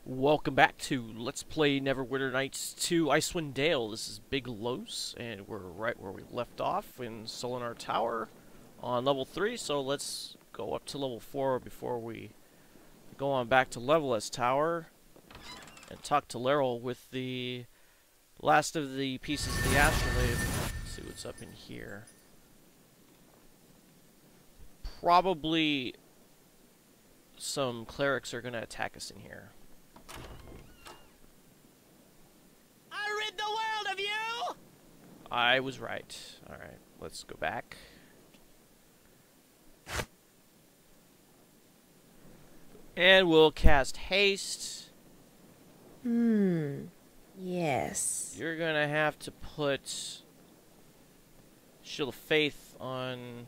Welcome back to Let's Play Neverwinter Nights 2 Icewind Dale. This is Big Los, and we're right where we left off in Solonor Tower on level 3, so let's go up to level 4 before we go on back to Labelas Tower and talk to Larrel with the last of the pieces of the astrolabe. Let's see what's up in here. Probably some clerics are going to attack us in here. The world of you! I was right. Alright, let's go back. And we'll cast haste. Yes. You're gonna have to put Shield of Faith on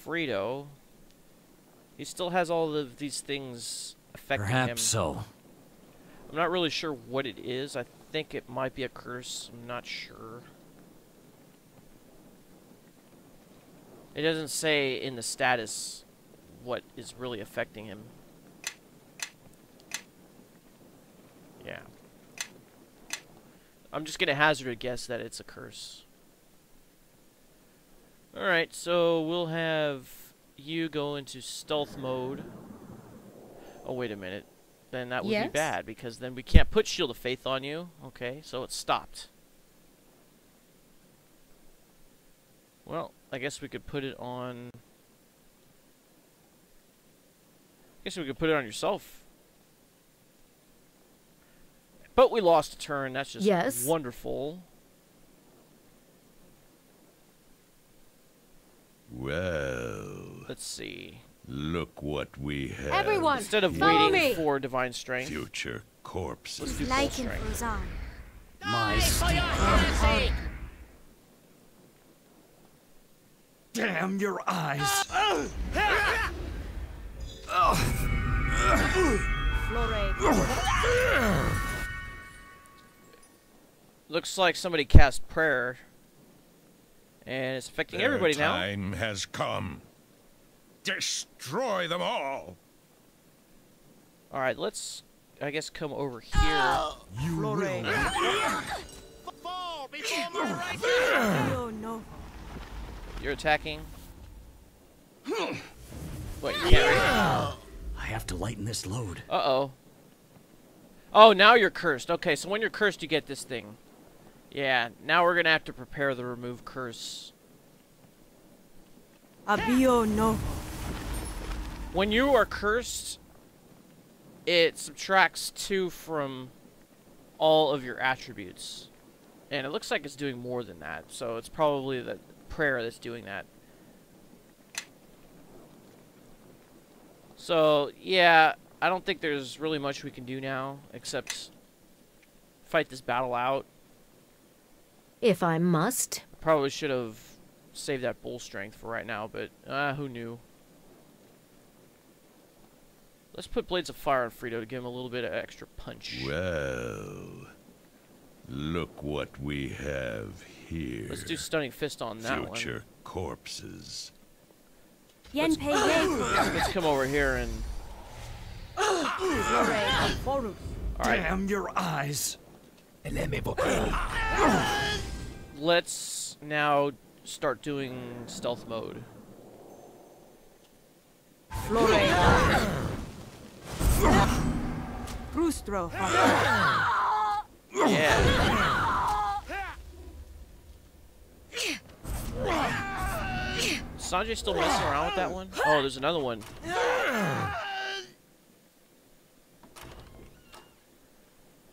Frito. He still has all of these things affecting him. Perhaps so. I'm not really sure what it is. I think it might be a curse. I'm not sure. It doesn't say in the status what is really affecting him. Yeah. I'm just gonna hazard a guess that it's a curse. Alright, so we'll have you go into stealth mode. Oh, wait a minute. Then that would be bad, because then we can't put Shield of Faith on you. Okay, so it's stopped. Well, I guess we could put it on... I guess we could put it on yourself. But we lost a turn. That's just wonderful. Well... Let's see. Look what we have. Everyone, instead of waiting for Divine Strength, future corpses. let's do Full Strength. My stupid. Damn your eyes! Looks like somebody cast prayer, and it's affecting everybody now. Time has come. Destroy them all. All right, let's, I guess, come over here. You will. Fall before my right. Oh no. You're attacking. What? You can't. I have to lighten this load. Uh-oh. Oh, now you're cursed. Okay, so when you're cursed, you get this thing. Yeah, now we're gonna have to prepare the remove curse. Abio no. When you are cursed, it subtracts 2 from all of your attributes. And it looks like it's doing more than that, so it's probably the prayer that's doing that. So, yeah, I don't think there's really much we can do now, except fight this battle out. If I must. Probably should have saved that bull strength for right now, but who knew? Let's put Blades of Fire on Frito to give him a little bit of extra punch. Well, look what we have here. Let's do Stunning Fist on that one. Future corpses. Let's come over here and... Alright. Damn your eyes! Let's now start doing stealth mode. Yeah. Sanjay still messing around with that one? Oh, there's another one.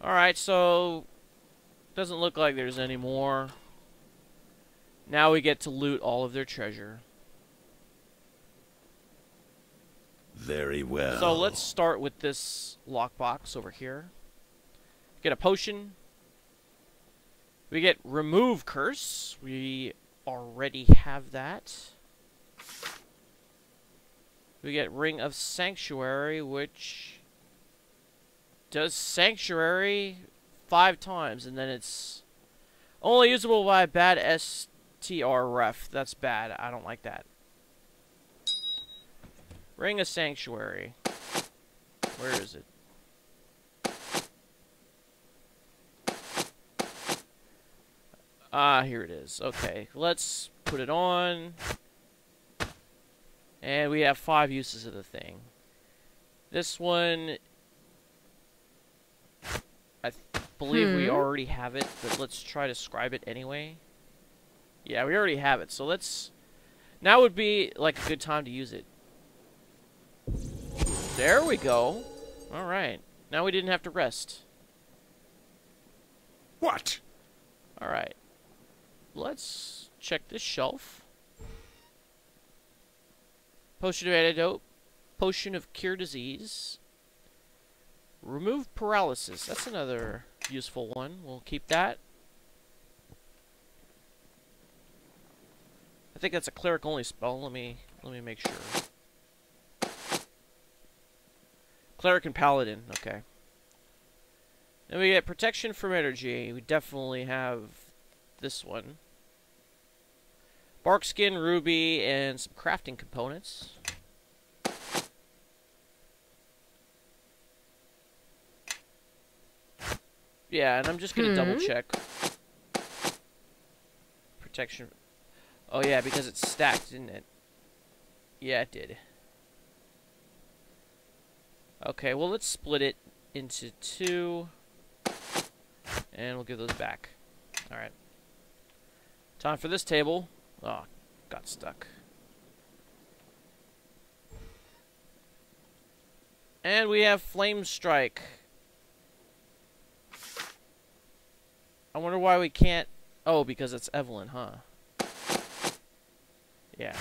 Alright, so doesn't look like there's any more. Now we get to loot all of their treasure. Very well. So let's start with this lockbox over here. Get a potion. We get remove curse. We already have that. We get Ring of Sanctuary, which does Sanctuary 5 times, and then it's only usable by bad STR ref. That's bad. I don't like that. Ring of Sanctuary. Where is it? Ah, here it is. Okay, let's put it on. And we have 5 uses of the thing. This one, I believe we already have it, but let's try to scribe it anyway. Yeah, we already have it, so let's... Now would be, like, a good time to use it. There we go. Alright. Now we didn't have to rest. What? Alright. Let's check this shelf. Potion of Antidote. Potion of Cure Disease. Remove Paralysis. That's another useful one. We'll keep that. I think that's a cleric only spell. Let me make sure. Cleric and Paladin. Okay. Then we get Protection from Energy. We definitely have this one. Barkskin, Ruby, and some crafting components. Yeah, and I'm just going to double check. Protection. Oh yeah, because it's stacked, didn't it? Yeah, it did. Okay, well let's split it into 2. And we'll give those back. Alright. Time for this table. Oh, got stuck. And we have Flame Strike. I wonder why we can't... Oh, because it's Evelyn, huh? Yeah.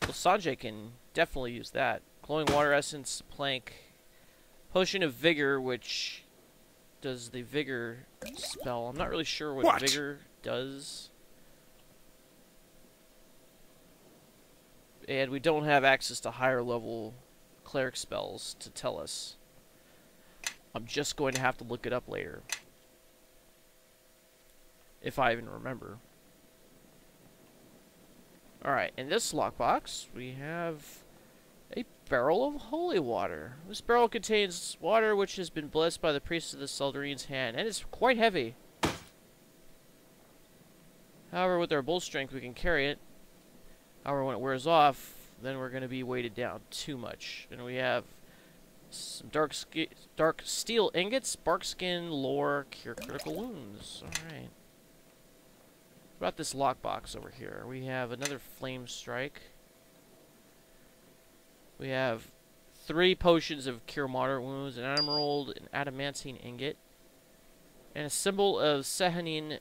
Well, Sanjay can definitely use that. Glowing Water Essence, Plank. Potion of Vigor, which does the Vigor spell. I'm not really sure what Vigor does. And we don't have access to higher level cleric spells to tell us. I'm just going to have to look it up later. If I even remember. Alright, in this lockbox, we have a barrel of holy water. This barrel contains water which has been blessed by the priest of the Seldarine's Hand, and it's quite heavy. However, with our bull strength, we can carry it. However, when it wears off, then we're going to be weighted down too much. And we have some dark steel ingots, barkskin, lore, cure critical wounds. Alright. What about this lockbox over here? We have another flame strike. We have 3 potions of cure moderate wounds, an emerald, an adamantine ingot, and a symbol of Sehanin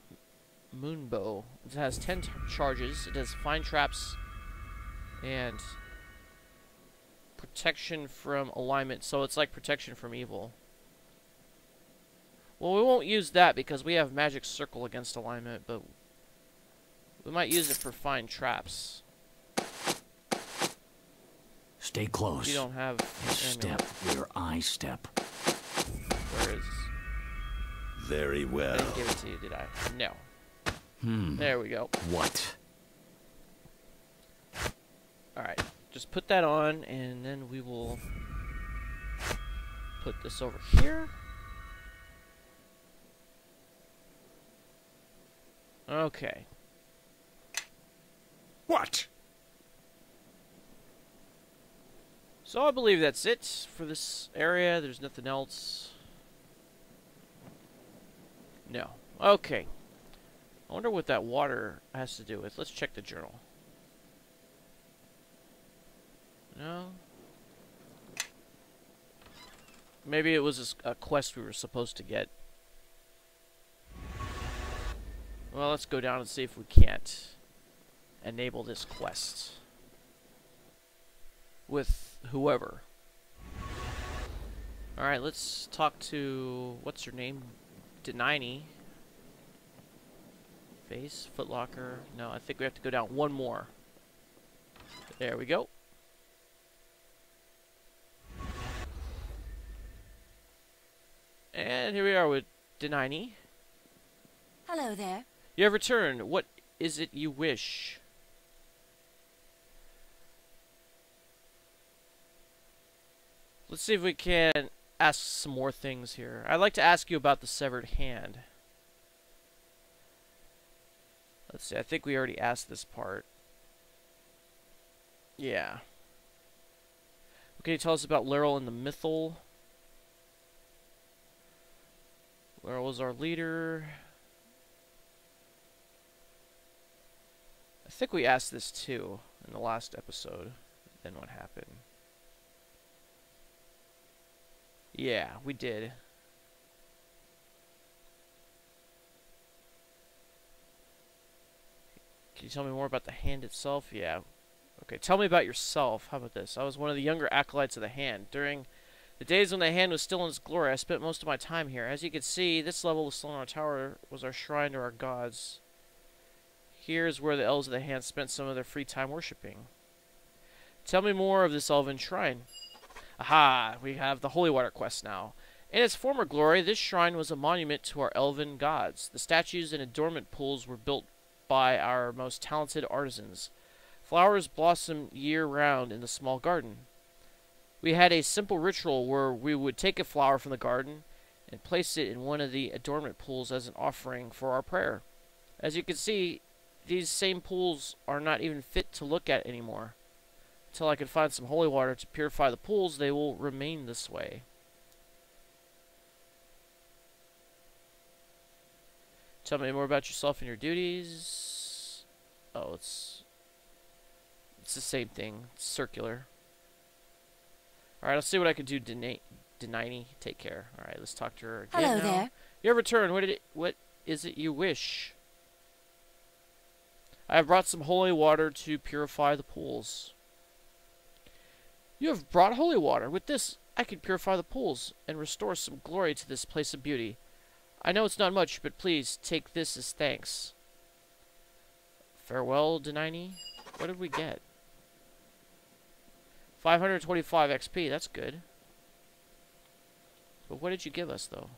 moonbow. It has 10 charges. It has fine traps and protection from alignment, so it's like protection from evil. Well, we won't use that because we have magic circle against alignment, but we might use it for fine traps. Stay close. You don't have step where I step. Where is? Very well. I didn't give it to you, did I? No. There we go. What? Alright. Just put that on, and then we will put this over here. Okay. What? So I believe that's it for this area. There's nothing else. No. Okay. I wonder what that water has to do with. Let's check the journal. No. Maybe it was a quest we were supposed to get. Well, let's go down and see if we can't enable this quest with whoever. Alright, let's talk to... What's her name? Denaini. Face, footlocker. No, I think we have to go down one more. There we go. And here we are with Denaini. Hello there. You have returned. What is it you wish? Let's see if we can ask some more things here. I'd like to ask you about the severed hand. Let's see, I think we already asked this part. Yeah. What can you tell us about Larrel and the Mythal? Larrel was our leader. I think we asked this too in the last episode. Then what happened? Yeah, we did. Can you tell me more about the hand itself? Yeah. Okay, tell me about yourself. How about this? I was one of the younger acolytes of the hand. During the days when the hand was still in its glory, I spent most of my time here. As you can see, this level of Solonor Tower was our shrine to our gods. Here's where the elves of the hand spent some of their free time worshipping. Tell me more of this elven shrine. Aha! We have the Holy Water quest now. In its former glory, this shrine was a monument to our elven gods. The statues and adornment pools were built by our most talented artisans. Flowers blossom year-round in the small garden. We had a simple ritual where we would take a flower from the garden and place it in one of the adornment pools as an offering for our prayer. As you can see, these same pools are not even fit to look at anymore. Until I can find some holy water to purify the pools, they will remain this way. Tell me more about yourself and your duties. Oh, it's the same thing. It's circular. Alright, let's see what I can do. Denaini, take care. Alright, let's talk to her again. Hello now. there. Your return. What is it you wish? I have brought some holy water to purify the pools. You have brought holy water. With this, I can purify the pools and restore some glory to this place of beauty. I know it's not much, but please take this as thanks. Farewell, Denaini. What did we get? 525 XP. That's good. But what did you give us, though?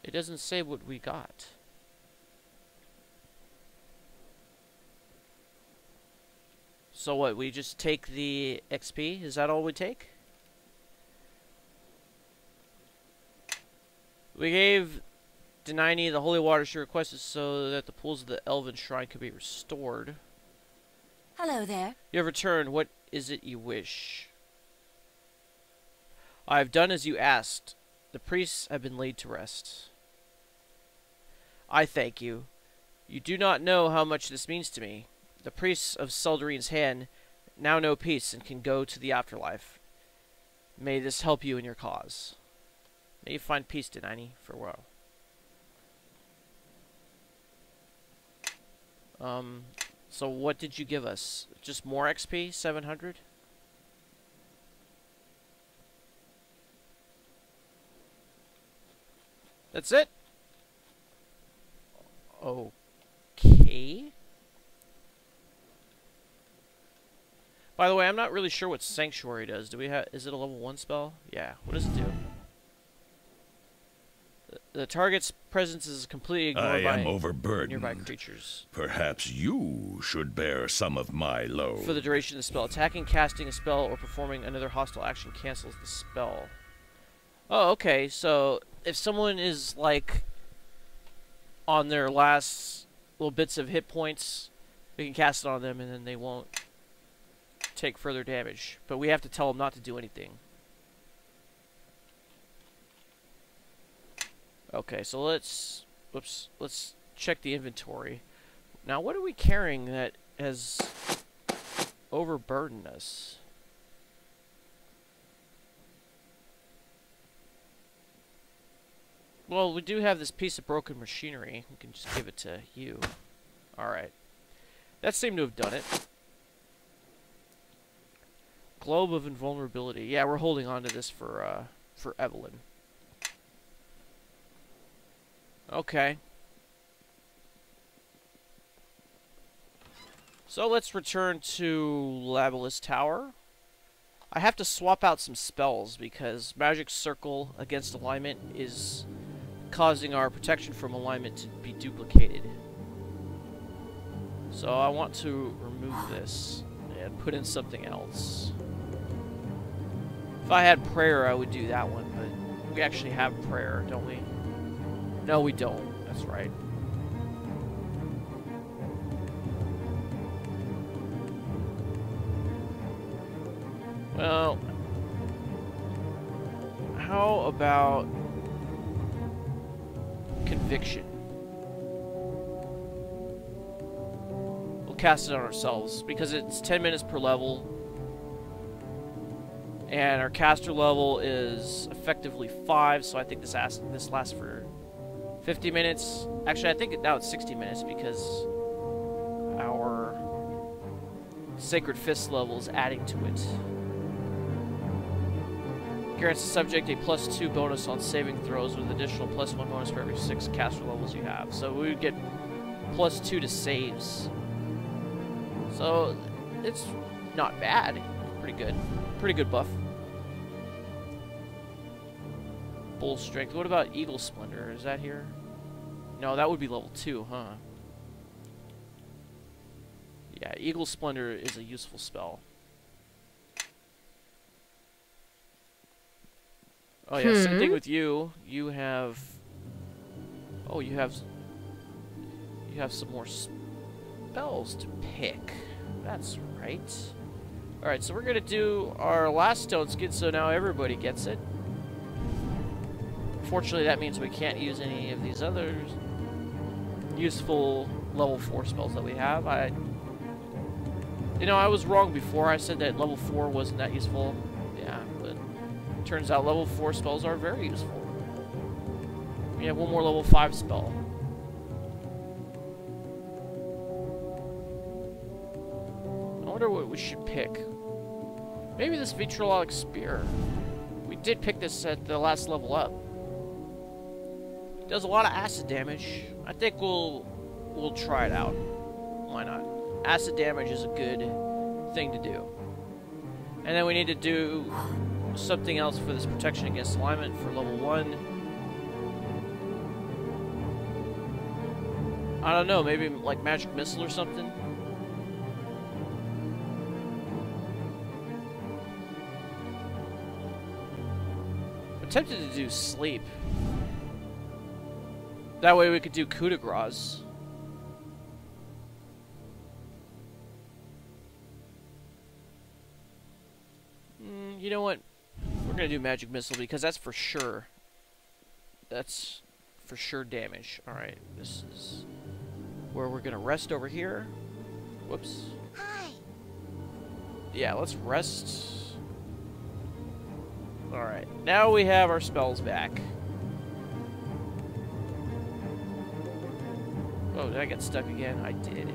It doesn't say what we got. So what, we just take the XP? Is that all we take? We gave Denaini the holy water she requested so that the pools of the elven shrine could be restored. Hello there. You have returned. What is it you wish? I have done as you asked. The priests have been laid to rest. I thank you. You do not know how much this means to me. The priests of Seldarine's Hand now know peace and can go to the afterlife. May this help you in your cause. May you find peace, Denaini. Farewell. So what did you give us? Just more XP? 700? That's it? Okay. By the way, I'm not really sure what Sanctuary does. Do we have? Is it a level 1 spell? Yeah. What does it do? The target's presence is completely ignored by nearby creatures. Perhaps you should bear some of my load. For the duration of the spell, attacking, casting a spell, or performing another hostile action cancels the spell. Oh, okay. So if someone is like on their last little bits of hit points, we can cast it on them, and then they won't take further damage. But we have to tell them not to do anything. Okay, so let's check the inventory. Now, what are we carrying that has overburdened us? Well, we do have this piece of broken machinery. We can just give it to you. Alright. That seemed to have done it. Globe of Invulnerability. Yeah, we're holding on to this for Evelyn. Okay. So let's return to Labelas Tower. I have to swap out some spells because Magic Circle against alignment is causing our protection from alignment to be duplicated. So I want to remove this and put in something else. If I had prayer, I would do that one, but we actually have prayer, don't we? No, we don't. That's right. Well, how about conviction? We'll cast it on ourselves because it's 10 minutes per level. And our caster level is effectively 5, so I think this lasts for 50 minutes. Actually, I think now it's 60 minutes because our Sacred Fist level is adding to it. Grants the subject a +2 bonus on saving throws with additional +1 bonus for every 6 caster levels you have. So we would get +2 to saves. So it's not bad. Pretty good. Pretty good buff. Bull Strength. What about Eagle Splendor? Is that here? No, that would be level 2, huh? Yeah, Eagle Splendor is a useful spell. Oh yeah, same thing with you. You have... Oh, you have some more spells to pick. That's right. Alright, so we're going to do our last stone skin, so now everybody gets it. Fortunately, that means we can't use any of these other useful level 4 spells that we have. You know, I was wrong before. I said that level 4 wasn't that useful. Yeah, but turns out level 4 spells are very useful. We have one more level 5 spell. I wonder what we should pick. Maybe this vitriolic spear. We did pick this at the last level up. Does a lot of acid damage. I think we'll try it out. Why not? Acid damage is a good thing to do. And then we need to do something else for this protection against alignment for level 1. I don't know, maybe like magic missile or something. I'm tempted to do sleep. That way we could do coup de grace. You know what? We're gonna do magic missile because that's for sure. That's for sure damage. Alright, this is where we're gonna rest over here. Whoops. Hi. Yeah, let's rest. Alright, now we have our spells back. Oh, did I get stuck again? I did.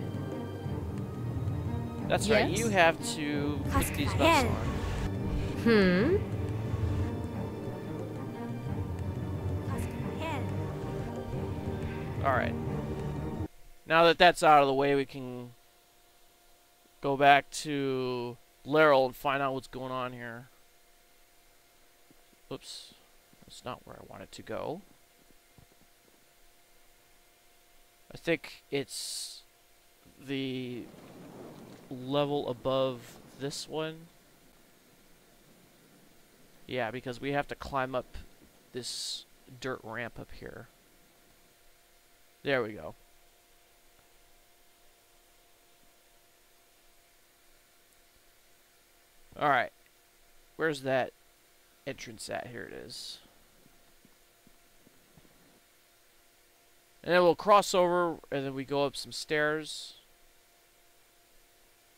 That's right, you have to put these buffs on. Alright. Now that that's out of the way, we can go back to Larrel and find out what's going on here. Oops. That's not where I want it to go. I think it's the level above this one. Yeah, because we have to climb up this dirt ramp up here. There we go. Alright. Where's that entrance at? Here it is. And then we'll cross over, and then we go up some stairs.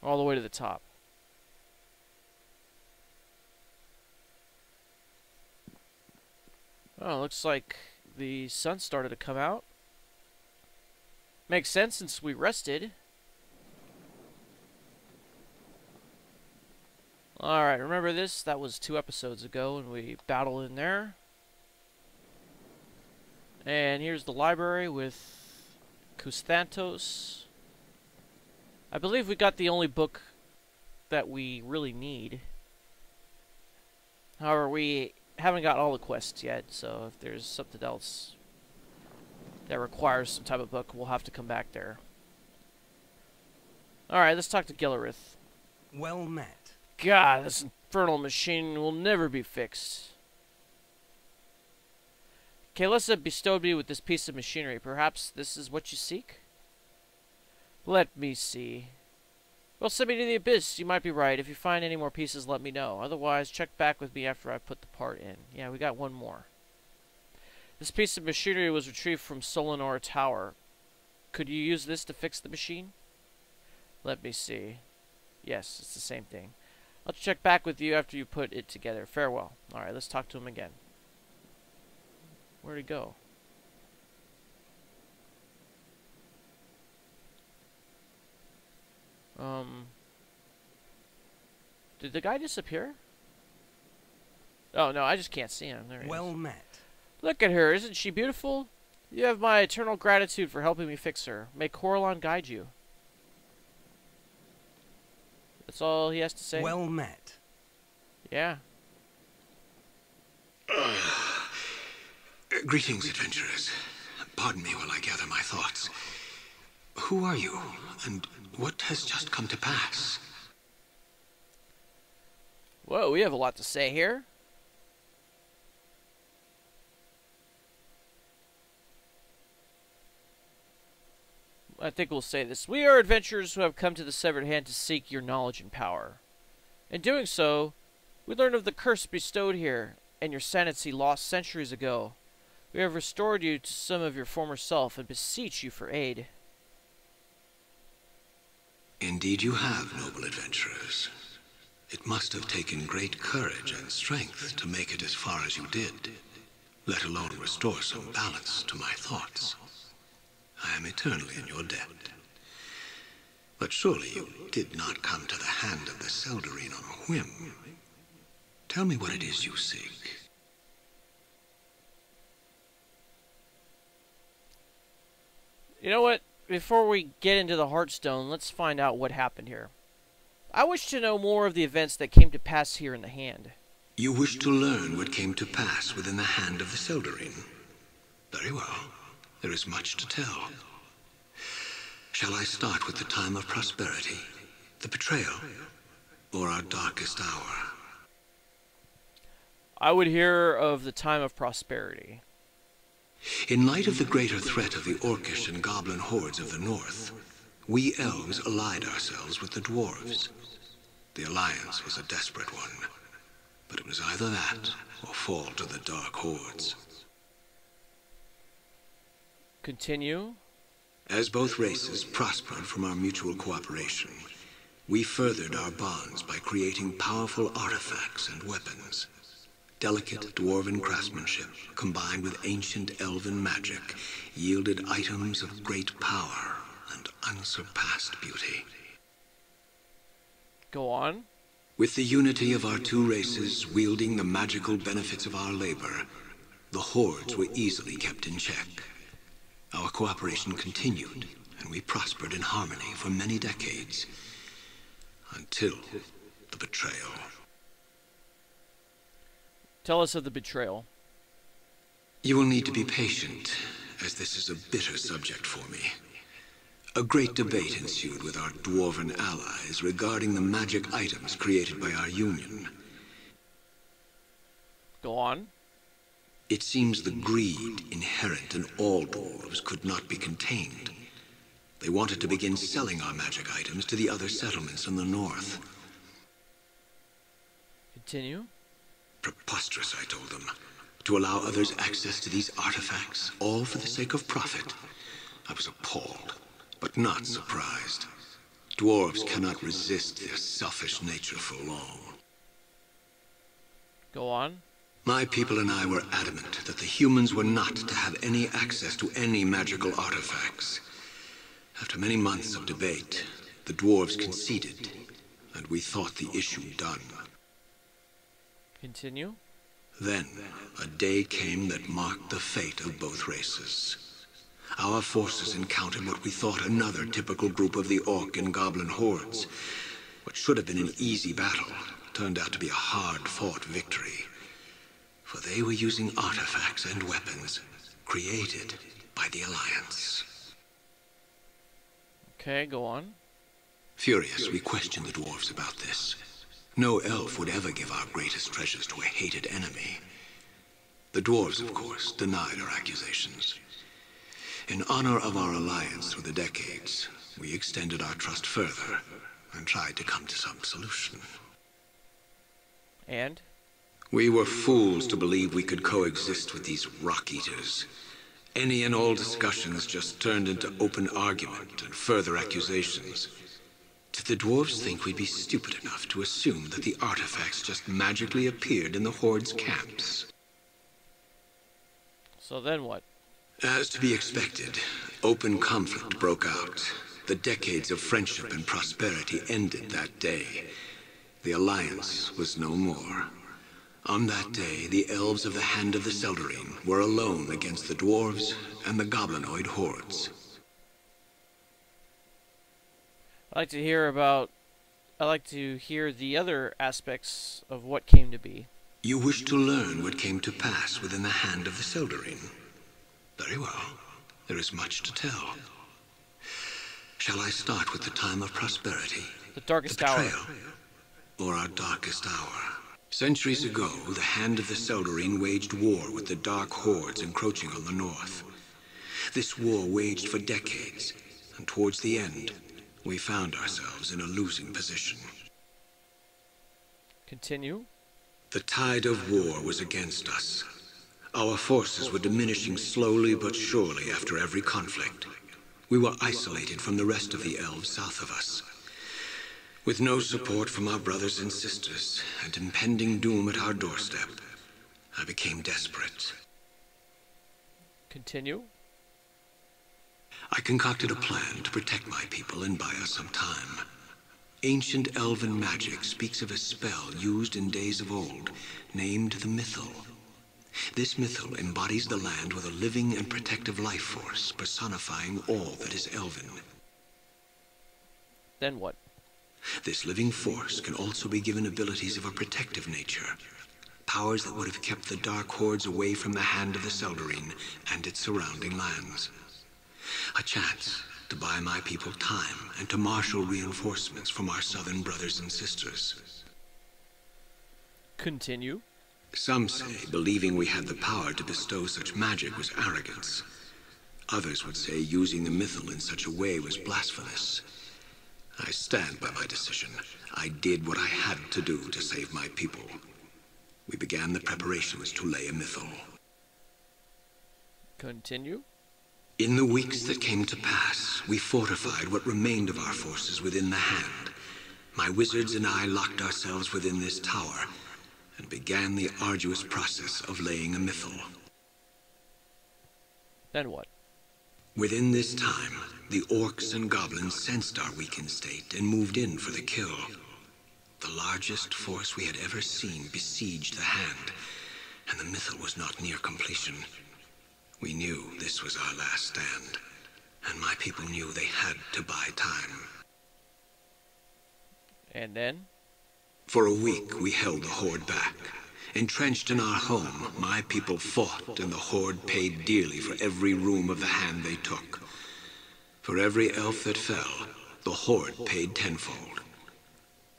All the way to the top. Oh, looks like the sun started to come out. Makes sense since we rested. Alright, remember this? That was 2 episodes ago when we battled in there. And here's the library with Kusthantos. I believe we got the only book that we really need. However, we haven't got all the quests yet, so if there's something else that requires some type of book, we'll have to come back there. Alright, let's talk to Gillerith. Well met. God, this infernal machine will never be fixed. Kalissa bestowed me with this piece of machinery. Perhaps this is what you seek? Let me see. Well, send me to the abyss. You might be right. If you find any more pieces, let me know. Otherwise, check back with me after I put the part in. Yeah, we got one more. This piece of machinery was retrieved from Solonor Tower. Could you use this to fix the machine? Let me see. Yes, it's the same thing. I'll check back with you after you put it together. Farewell. Alright, let's talk to him again. Where'd he go? Did the guy disappear? Oh, no, I just can't see him. There he is. Well met. Look at her. Isn't she beautiful? You have my eternal gratitude for helping me fix her. May Coralon guide you. That's all he has to say? Well met. Yeah. Greetings, adventurers. Pardon me while I gather my thoughts. Who are you, and what has just come to pass? Whoa, we have a lot to say here. I think we'll say this. We are adventurers who have come to the Severed Hand to seek your knowledge and power. In doing so, we learn of the curse bestowed here, and your sanity lost centuries ago. We have restored you to some of your former self, and beseech you for aid. Indeed you have, noble adventurers. It must have taken great courage and strength to make it as far as you did, let alone restore some balance to my thoughts. I am eternally in your debt. But surely you did not come to the hand of the Seldarine on a whim. Tell me what it is you seek. You know what? Before we get into the Hearthstone, let's find out what happened here. I wish to know more of the events that came to pass here in the Hand. You wish to learn what came to pass within the hand of the Seldarine? Very well. There is much to tell. Shall I start with the time of prosperity, the betrayal, or our darkest hour? I would hear of the time of prosperity. In light of the greater threat of the orcish and goblin hordes of the north, we elves allied ourselves with the dwarves. The alliance was a desperate one, but it was either that or fall to the dark hordes. Continue. As both races prospered from our mutual cooperation, we furthered our bonds by creating powerful artifacts and weapons. Delicate dwarven craftsmanship, combined with ancient elven magic, yielded items of great power and unsurpassed beauty. Go on. With the unity of our two races wielding the magical benefits of our labor, the hordes were easily kept in check. Our cooperation continued, and we prospered in harmony for many decades, until the betrayal. Tell us of the betrayal. You will need to be patient, as this is a bitter subject for me. A great debate ensued with our dwarven allies regarding the magic items created by our union. Go on. It seems the greed inherent in all dwarves could not be contained. They wanted to begin selling our magic items to the other settlements in the north. Continue. Preposterous, I told them, to allow others access to these artifacts, all for the sake of profit. I was appalled, but not surprised. Dwarves cannot resist their selfish nature for long. Go on. My people and I were adamant that the humans were not to have any access to any magical artifacts. After many months of debate, the dwarves conceded, and we thought the issue done. Continue. Then, a day came that marked the fate of both races. Our forces encountered what we thought another typical group of the orc and goblin hordes. What should have been an easy battle turned out to be a hard-fought victory. For they were using artifacts and weapons created by the Alliance. Okay, go on. Furious, we questioned the dwarves about this. No elf would ever give our greatest treasures to a hated enemy. The dwarves, of course, denied our accusations. In honor of our alliance through the decades, we extended our trust further and tried to come to some solution. And? We were fools to believe we could coexist with these rock-eaters. Any and all discussions just turned into open argument and further accusations. Did the dwarves think we'd be stupid enough to assume that the artifacts just magically appeared in the horde's camps? So then what? As to be expected, open conflict broke out. The decades of friendship and prosperity ended that day. The alliance was no more. On that day, the elves of the Hand of the Seldarine were alone against the dwarves and the goblinoid hordes. I'd like to hear the other aspects of what came to be. You wish to learn what came to pass within the Hand of the Seldarine? Very well. There is much to tell. Shall I start with the time of prosperity? The darkest the betrayal, hour. Or our darkest hour? Centuries ago, the Hand of the Seldarine waged war with the dark hordes encroaching on the north. This war waged for decades, and towards the end, we found ourselves in a losing position. Continue. The tide of war was against us. Our forces were diminishing slowly but surely after every conflict. We were isolated from the rest of the elves south of us. With no support from our brothers and sisters, and impending doom at our doorstep, I became desperate. Continue. I concocted a plan to protect my people and buy us some time. Ancient elven magic speaks of a spell used in days of old, named the Mythal. This Mythal embodies the land with a living and protective life force, personifying all that is elven. Then what? This living force can also be given abilities of a protective nature, powers that would have kept the dark hordes away from the Hand of the Seldarine and its surrounding lands. A chance to buy my people time and to marshal reinforcements from our southern brothers and sisters. Continue. Some say believing we had the power to bestow such magic was arrogance. Others would say using the Mythal in such a way was blasphemous. I stand by my decision. I did what I had to do to save my people. We began the preparations to lay a Mythal. Continue. In the weeks that came to pass, we fortified what remained of our forces within the Hand. My wizards and I locked ourselves within this tower and began the arduous process of laying a Mythal. Then what? Within this time, the orcs and goblins sensed our weakened state and moved in for the kill. The largest force we had ever seen besieged the Hand, and the Mythal was not near completion. We knew this was our last stand, and my people knew they had to buy time. And then? For a week, we held the horde back. Entrenched in our home, my people fought, and the horde paid dearly for every room of the Hand they took. For every elf that fell, the horde paid tenfold.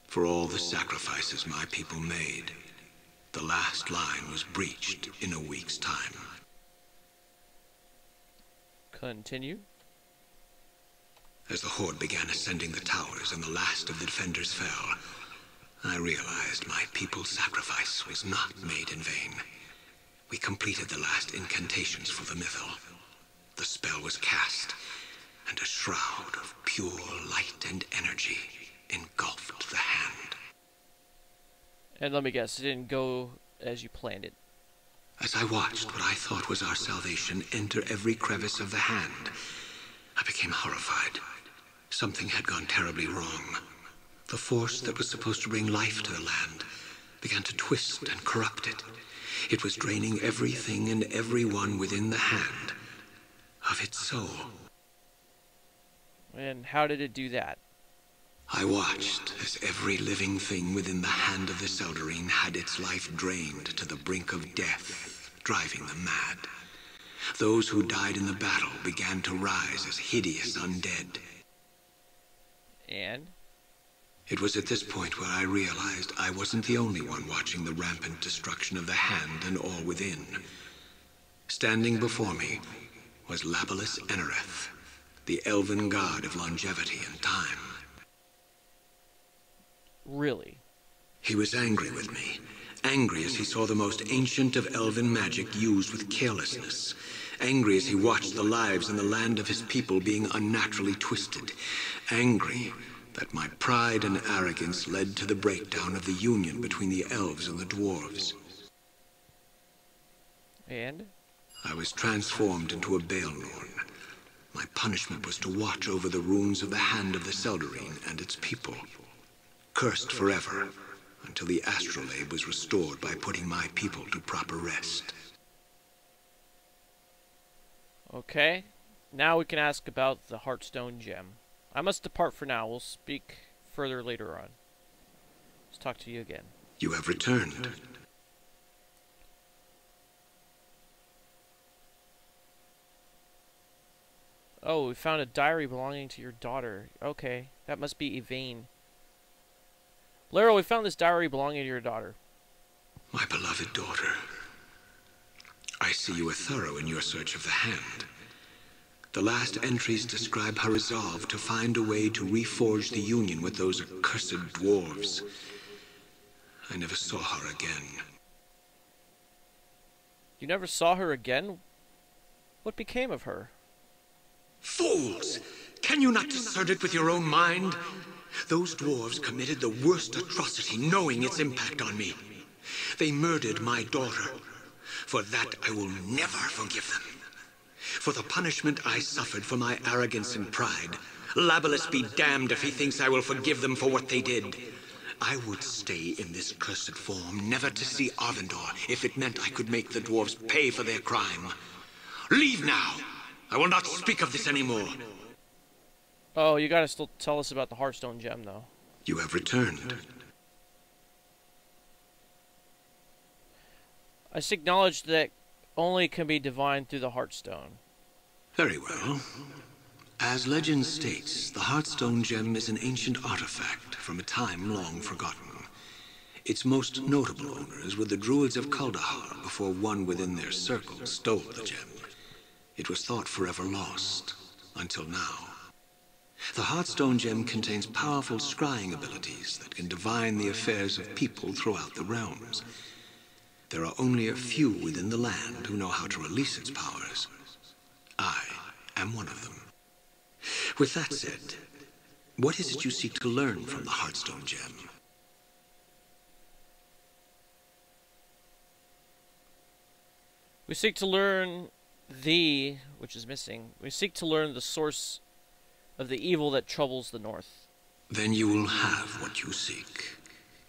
For all the sacrifices my people made, the last line was breached in a week's time. Continue. As the horde began ascending the towers and the last of the defenders fell, I realized my people's sacrifice was not made in vain. We completed the last incantations for the Mythal. The spell was cast, and a shroud of pure light and energy engulfed the Hand. And let me guess, it didn't go as you planned it. As I watched what I thought was our salvation enter every crevice of the Hand, I became horrified. Something had gone terribly wrong. The force that was supposed to bring life to the land began to twist and corrupt it. It was draining everything and everyone within the Hand of its soul. And how did it do that? I watched as every living thing within the Hand of the Seldarine had its life drained to the brink of death, driving them mad. Those who died in the battle began to rise as hideous undead. And? It was at this point where I realized I wasn't the only one watching the rampant destruction of the Hand and all within. Standing before me was Labelas Tower, the elven god of longevity and time. Really? He was angry with me. Angry as he saw the most ancient of elven magic used with carelessness. Angry as he watched the lives in the land of his people being unnaturally twisted. Angry that my pride and arrogance led to the breakdown of the union between the elves and the dwarves. And? I was transformed into a Baelnorn. My punishment was to watch over the runes of the Hand of the Seldarine and its people. Cursed forever, until the astrolabe was restored by putting my people to proper rest. Okay, now we can ask about the Hearthstone Gem. I must depart for now. We'll speak further later on. Let's talk to you again. You have returned. Oh, we found a diary belonging to your daughter. Okay, that must be Yvain. Larrel, we found this diary belonging to your daughter. My beloved daughter. I see you are thorough in your search of the Hand. The last entries describe her resolve to find a way to reforge the union with those accursed dwarves. I never saw her again. You never saw her again? What became of her? Fools! Can you not discern it with your own mind? Those dwarves committed the worst atrocity, knowing its impact on me. They murdered my daughter. For that, I will never forgive them. For the punishment I suffered for my arrogance and pride, Labelas be damned if he thinks I will forgive them for what they did. I would stay in this cursed form, never to see Arvindor, if it meant I could make the dwarves pay for their crime. Leave now! I will not speak of this anymore. Oh, you gotta still tell us about the Hearthstone Gem, though. You have returned. I seek knowledge that only can be divined through the Hearthstone. Very well. As legend states, the Hearthstone Gem is an ancient artifact from a time long forgotten. Its most notable owners were the druids of Kuldahar before one within their circle stole the gem. It was thought forever lost, until now. The Hearthstone Gem contains powerful scrying abilities that can divine the affairs of people throughout the realms. There are only a few within the land who know how to release its powers. I am one of them. With that said, what is it you seek to learn from the Hearthstone Gem? We seek to learn which is missing. We seek to learn the source of the evil that troubles the North. Then you will have what you seek.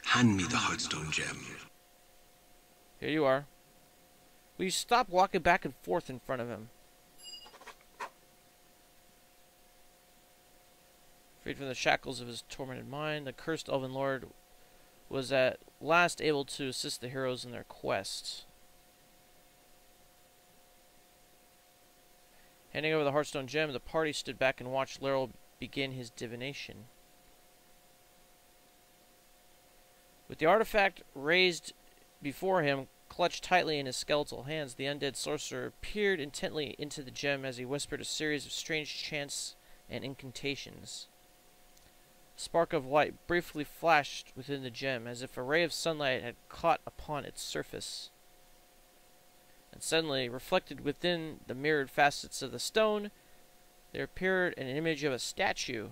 Hand me the Hearthstone Gem. Here you are. Will you stop walking back and forth in front of him? Freed from the shackles of his tormented mind, the cursed Elven Lord was at last able to assist the heroes in their quest. Handing over the Hearthstone Gem, the party stood back and watched Larrel begin his divination. With the artifact raised before him, clutched tightly in his skeletal hands, the undead sorcerer peered intently into the gem as he whispered a series of strange chants and incantations. A spark of light briefly flashed within the gem, as if a ray of sunlight had caught upon its surface. And suddenly, reflected within the mirrored facets of the stone, there appeared an image of a statue.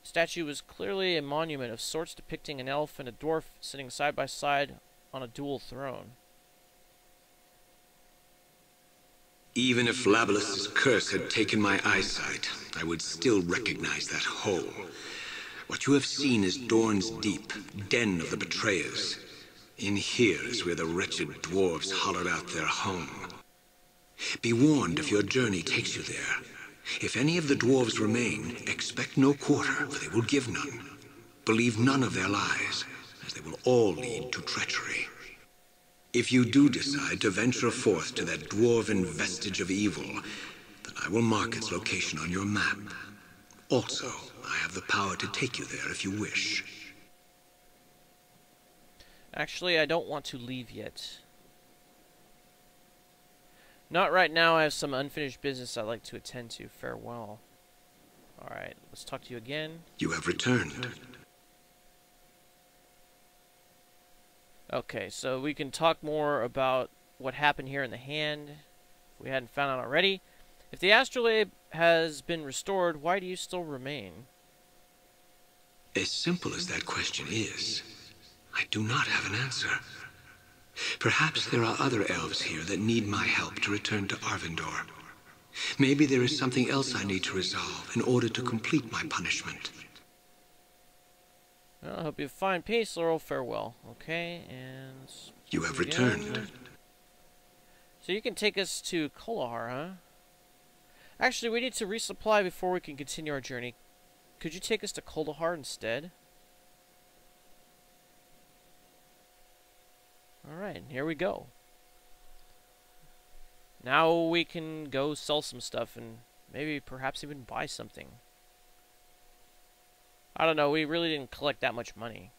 The statue was clearly a monument of sorts depicting an elf and a dwarf sitting side by side on a dual throne. Even if Labelas' curse had taken my eyesight, I would still recognize that hole. What you have seen is Dorn's deep, den of the betrayers. In here is where the wretched dwarves hollowed out their home. Be warned if your journey takes you there. If any of the dwarves remain, expect no quarter, for they will give none. Believe none of their lies, as they will all lead to treachery. If you do decide to venture forth to that dwarven vestige of evil, then I will mark its location on your map. Also, I have the power to take you there if you wish. Actually, I don't want to leave yet. Not right now. I have some unfinished business I'd like to attend to. Farewell. Alright, let's talk to you again. You have returned. Okay, so we can talk more about what happened here in the hand, if we hadn't found out already. If the astrolabe has been restored, why do you still remain? As simple as that question is, I do not have an answer. Perhaps there are other elves here that need my help to return to Arvindor. Maybe there is something else I need to resolve in order to complete my punishment. Well, I hope you find peace, Larrel. Farewell. Okay, and... You have returned. So you can take us to Kuldahar, huh? Actually, we need to resupply before we can continue our journey. Could you take us to Kuldahar instead? Alright, here we go. Now we can go sell some stuff and maybe perhaps even buy something. I don't know, we really didn't collect that much money.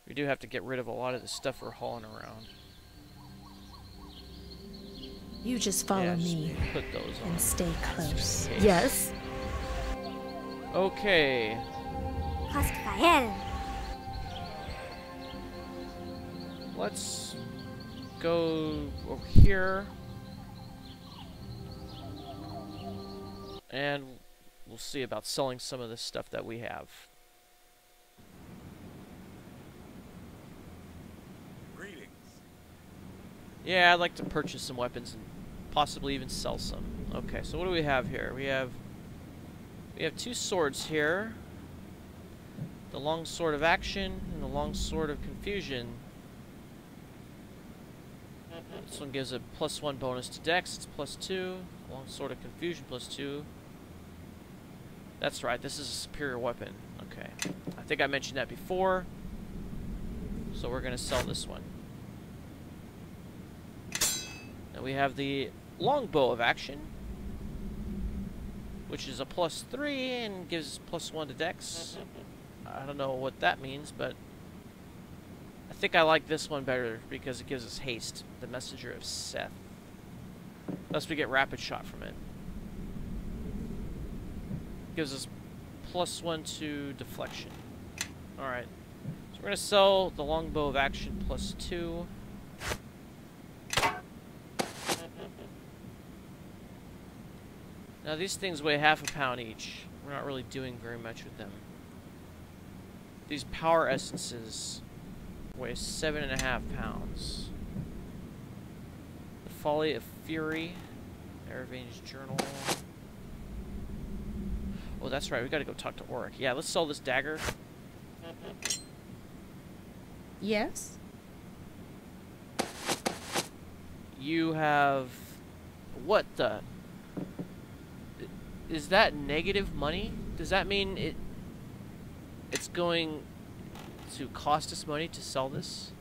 We do have to get rid of a lot of the stuff we're hauling around. You just follow me put those on. and stay close. Okay. Yes? Okay. Let's go over here. And we'll see about selling some of this stuff that we have. Greetings. Yeah, I'd like to purchase some weapons and possibly even sell some. Okay, so what do we have here? We have two swords here. The long sword of action and the long sword of confusion. This one gives a +1 bonus to dex, it's +2. Long sword of confusion +2. That's right, this is a superior weapon. Okay. I think I mentioned that before. So we're gonna sell this one. Now we have the longbow of action, which is a +3 and gives +1 to dex. I don't know what that means, but I think I like this one better because it gives us haste, the messenger of Seth. Thus we get rapid shot from it. Gives us +1 to deflection. Alright. So we're gonna sell the longbow of action +2. Now these things weigh ½ a pound each. We're not really doing very much with them. These power essences weigh 7½ pounds. The Folly of Fury. Eravain's Journal. Oh, that's right. We gotta go talk to Orrick. Yeah, let's sell this dagger. Yes? You have... What the... Is that negative money? Does that mean it's going to cost us money to sell this?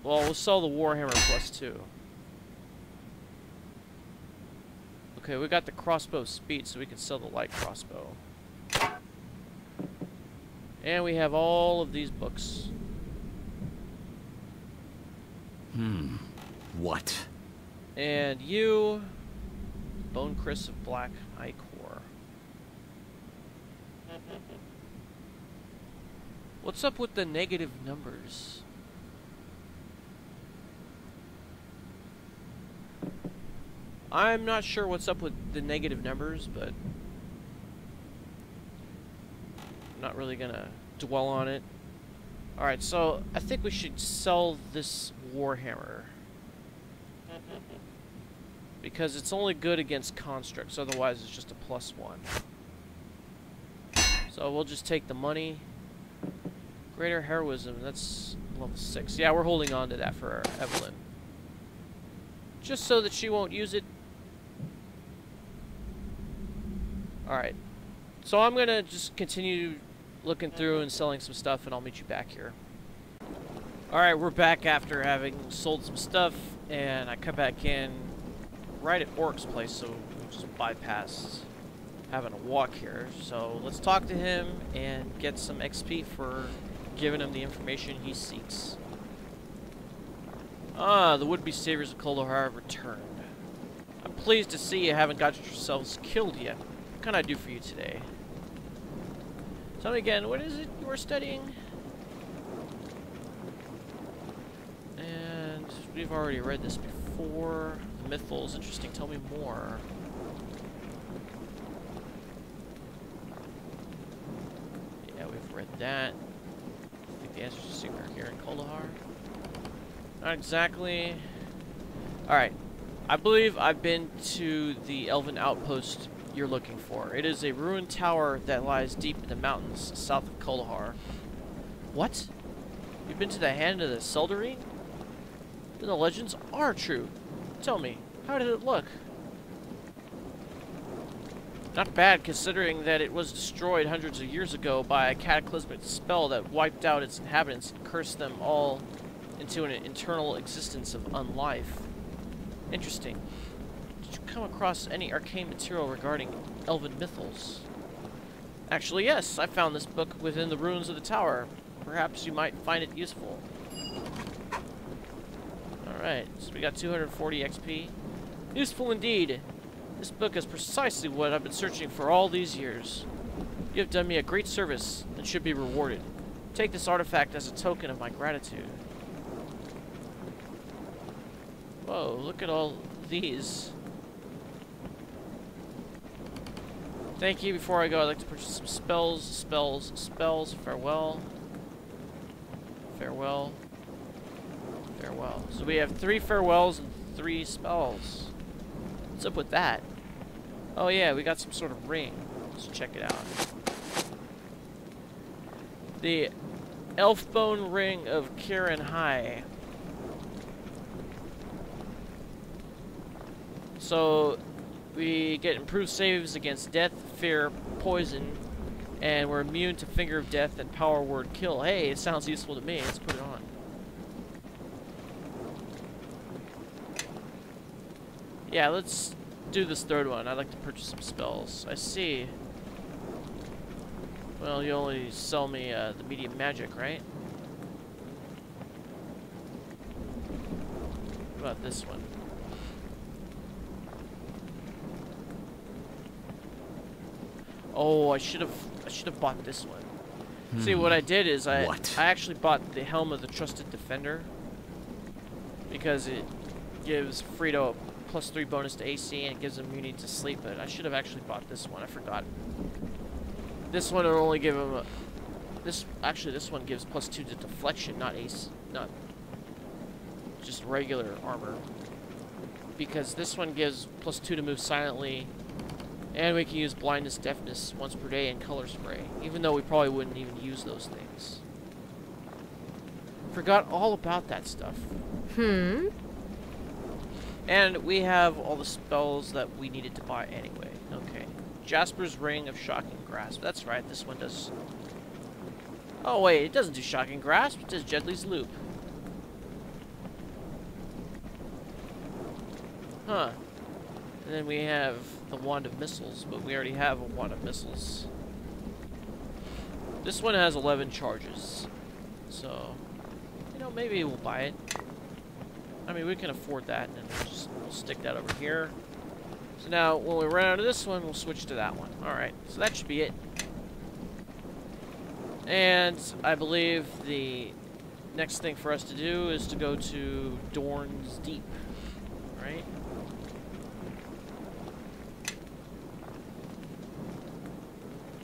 Well, we'll sell the Warhammer +2. Okay, we got the crossbow speed, so we can sell the light crossbow. And we have all of these books. What? And you... Bone Chris of Black Ichor. What's up with the negative numbers? I'm not sure what's up with the negative numbers, but I'm not really gonna dwell on it. Alright, so I think we should sell this Warhammer. Because it's only good against constructs, otherwise it's just a +1. So we'll just take the money. Greater Heroism, that's level 6. Yeah, we're holding on to that for Evelyn. Just so that she won't use it. Alright. So I'm gonna just continue looking through and selling some stuff, and I'll meet you back here. Alright, we're back after having sold some stuff, and I come back in right at Orrick's place, so we just bypassed having a walk here. So let's talk to him and get some XP for giving him the information he seeks. Ah, the would-be saviors of Kuldahar have returned. I'm pleased to see you haven't got yourselves killed yet. What can I do for you today? Tell me again, what is it you were studying? And we've already read this before. The Mythal is interesting. Tell me more. Yeah, we've read that. I think the answer's just secret here in Kuldahar. Not exactly. Alright. I believe I've been to the elven outpost you're looking for. It is a ruined tower that lies deep in the mountains south of Kuldahar. What? You've been to the hand of the Seldarine? Then the legends are true. Tell me, how did it look? Not bad, considering that it was destroyed hundreds of years ago by a cataclysmic spell that wiped out its inhabitants and cursed them all into an eternal existence of unlife. Interesting. Did you come across any arcane material regarding elven mythals? Actually, yes. I found this book within the ruins of the tower. Perhaps you might find it useful. Alright, so we got 240 XP. Useful indeed. This book is precisely what I've been searching for all these years. You have done me a great service and should be rewarded. Take this artifact as a token of my gratitude. Whoa, look at all these. Thank you. Before I go, I'd like to purchase some spells. Farewell. Farewell. Farewell. So we have 3 farewells and 3 spells. What's up with that? Oh yeah, we got some sort of ring. Let's check it out. The Elfbone Ring of Kieran High. So we get improved saves against death, fear, poison, and we're immune to Finger of Death and Power Word Kill. Hey, it sounds useful to me. Let's put it on. Yeah, let's do this third one. I'd like to purchase some spells. I see. Well, you only sell me the medium magic, right? What about this one? Oh, I should have bought this one. See, what I did is I actually bought the Helm of the Trusted Defender because it gives Frito a +3 bonus to AC and it gives him immunity to sleep. But I should have actually bought this one. I forgot. This one will only give him a, this one gives +2 to deflection, not AC, not just regular armor. Because this one gives +2 to move silently. And we can use blindness, deafness once per day and color spray, even though we probably wouldn't even use those things. Forgot all about that stuff. And we have all the spells that we needed to buy anyway. Okay. Jasper's Ring of Shocking Grasp. That's right, this one does... Oh wait, it doesn't do Shocking Grasp, it does Jedley's Loop. Huh. And then we have the Wand of Missiles, but we already have a Wand of Missiles. This one has 11 charges. So, you know, maybe we'll buy it. I mean, we can afford that, and we'll stick that over here. So now, when we run out of this one, we'll switch to that one. Alright, so that should be it. And I believe the next thing for us to do is to go to Dorn's Deep. Right?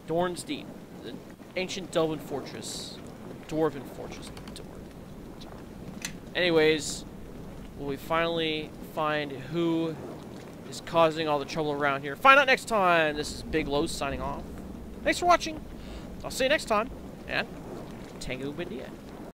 Dorn's Deep, the ancient Dwarven fortress. Anyways, will we finally find who is causing all the trouble around here? Find out next time! This is Big Los signing off. Thanks for watching. I'll see you next time, and Tango Bindia.